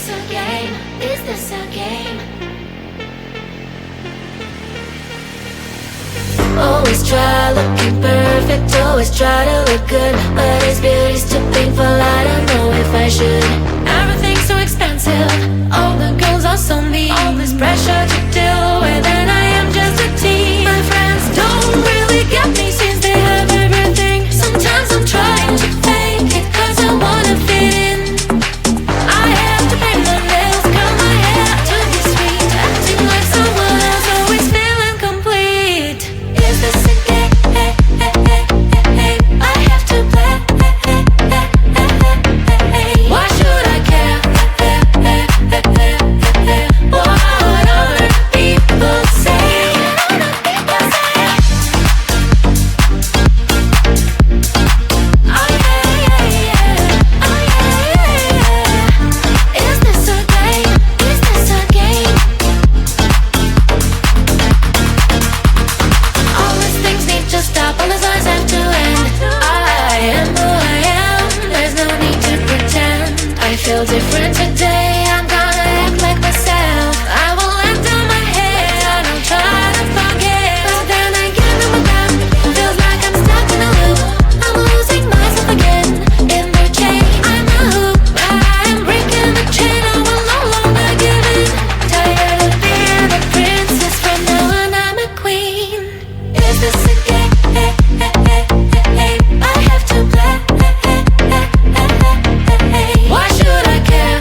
this a game? Is this a game? Always try looking perfect, always try to look good, but is beauty's too painful? I don't know if I should. Everything's so expensive, all the girls are so mean, all this pressure to deal with, and I am just a teen. My friends don't really get me since they have everything. Sometimes I'm trying to fake it cause I wanna fit in. I have to paint my nails, curl my hair to be sweet, acting like someone else, always feeling complete. Is this a game? I have to play. Why should I care? What other people say? Oh yeah. Oh yeah. Is this a game? Is this a game? All these things need to stop, all these lies have to end. I am who I am, there's no need to pretend. I feel different today, I'm gonna act like myself. I will let down my head, I'll try to forget, but then again I'm around. Feels like I'm stuck in a loop, I'm losing myself again in their chain. I'm a hoop, but I am breaking the chain, I will no longer give in. Tired of being a princess, from now on I'm a queen. Is this a game? I have to play. Why should I care?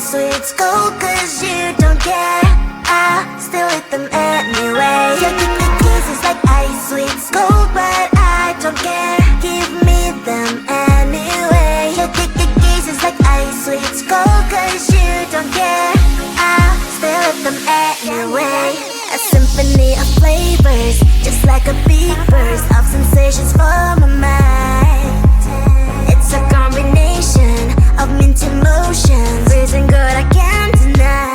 ice sweets gold, cause you don't care. I still eat them anyway. Your kisses like ice sweets gold, but I don't care. Give me them anyway. Your kisses like ice sweets gold, cause you don't care. I still eat them anyway. A symphony of flavors, just like a big burst of sensations for my mind. It's a combination of mint emotions, freezing good I can't deny.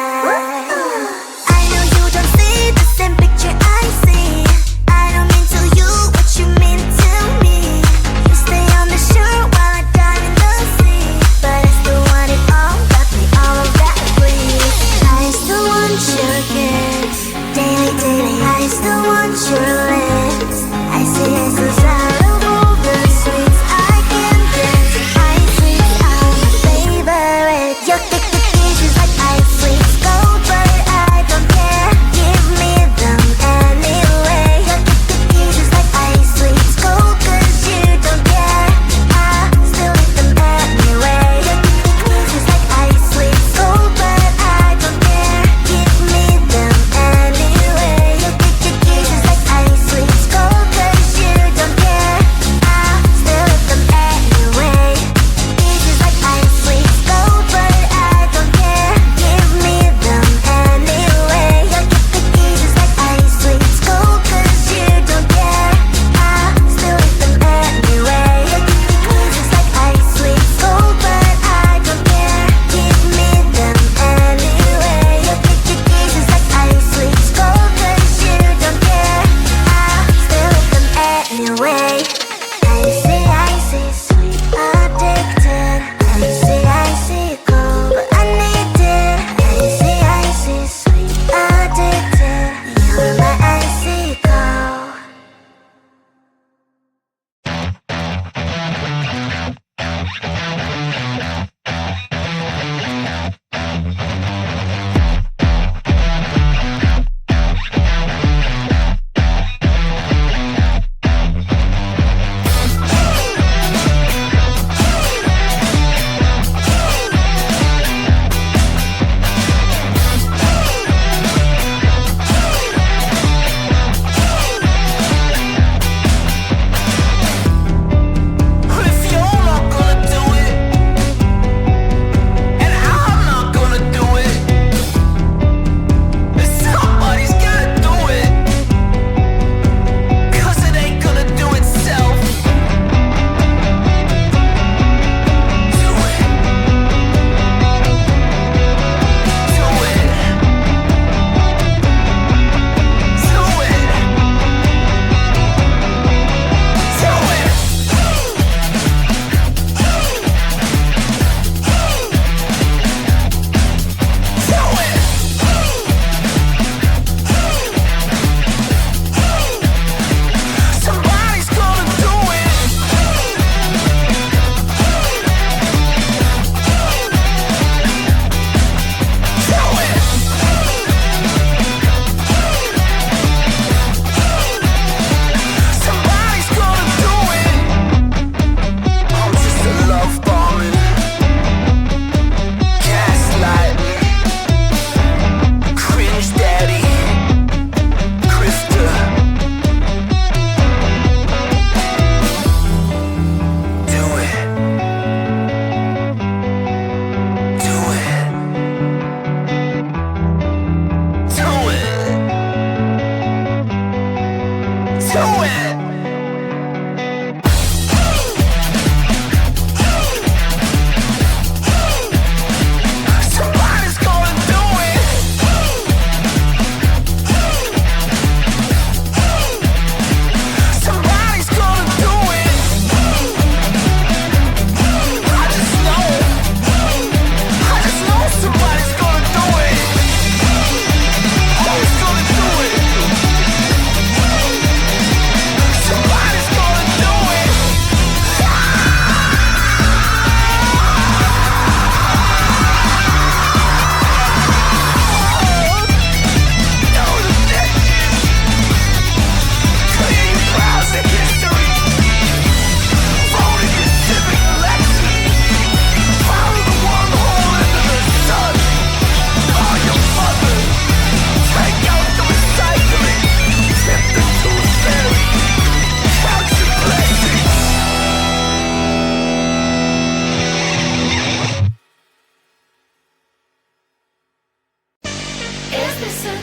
I know you don't see the same picture I see. I don't mean to you what you mean to me. You stay on the shore while I dive in the sea, but I still want it all, got me all of that please. I still want your kiss, daily, daily. I still want your lips. I see it cause out of all the sweets I can dance. Ice sweets are my favorite.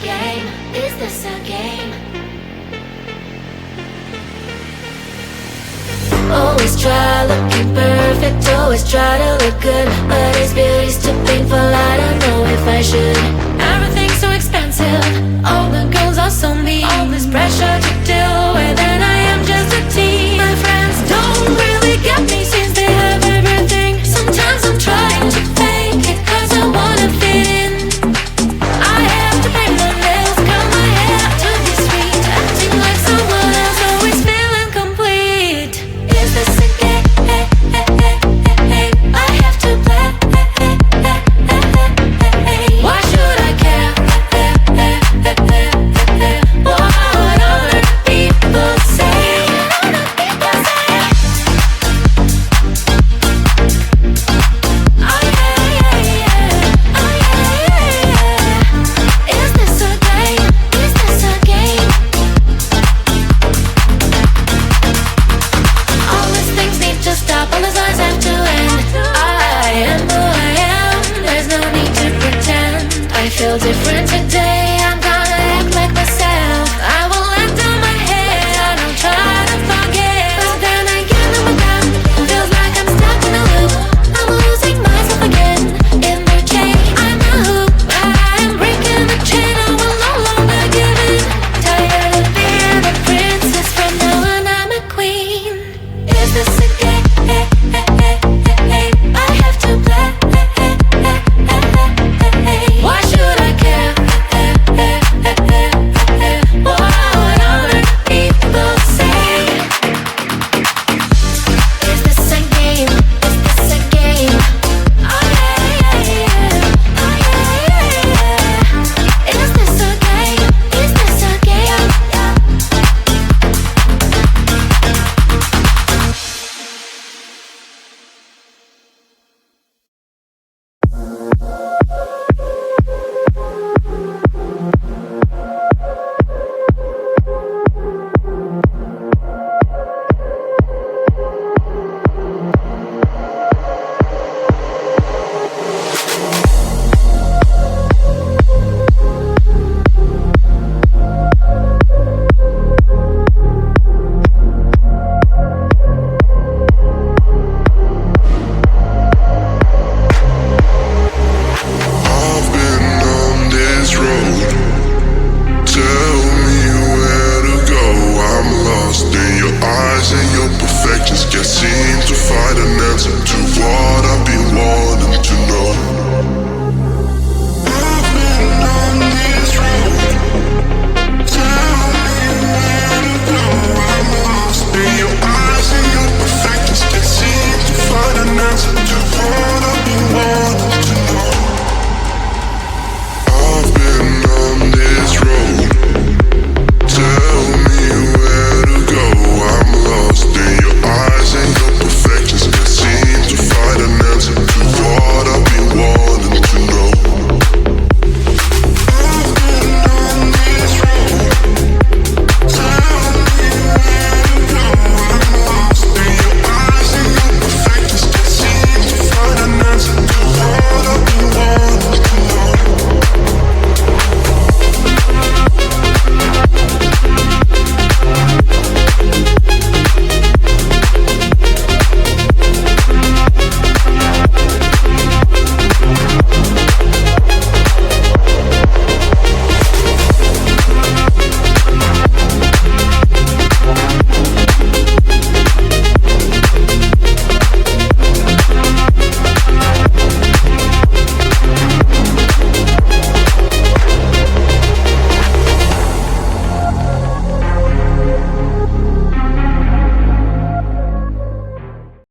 game? Is this a game? Always try looking perfect, always try to look good, but is beauty's too painful? I don't know if I should. Everything's so expensive, all the girls are so mean. All this pressure to deal with, and I am just a teen. My friends don't really get me since they have everything. Sometimes I'm trying to fake it, cause I wanna fit in. I have to pay my bills, curl my hair to be sweet, acting like someone else, always feeling complete. Is this a game? I have to play. Why should I care? What other people say? Oh yeah. Is this a game? Is this a game? All these things need to stop, all these lies have to end. I am who I am, there's no need to pretend. I feel different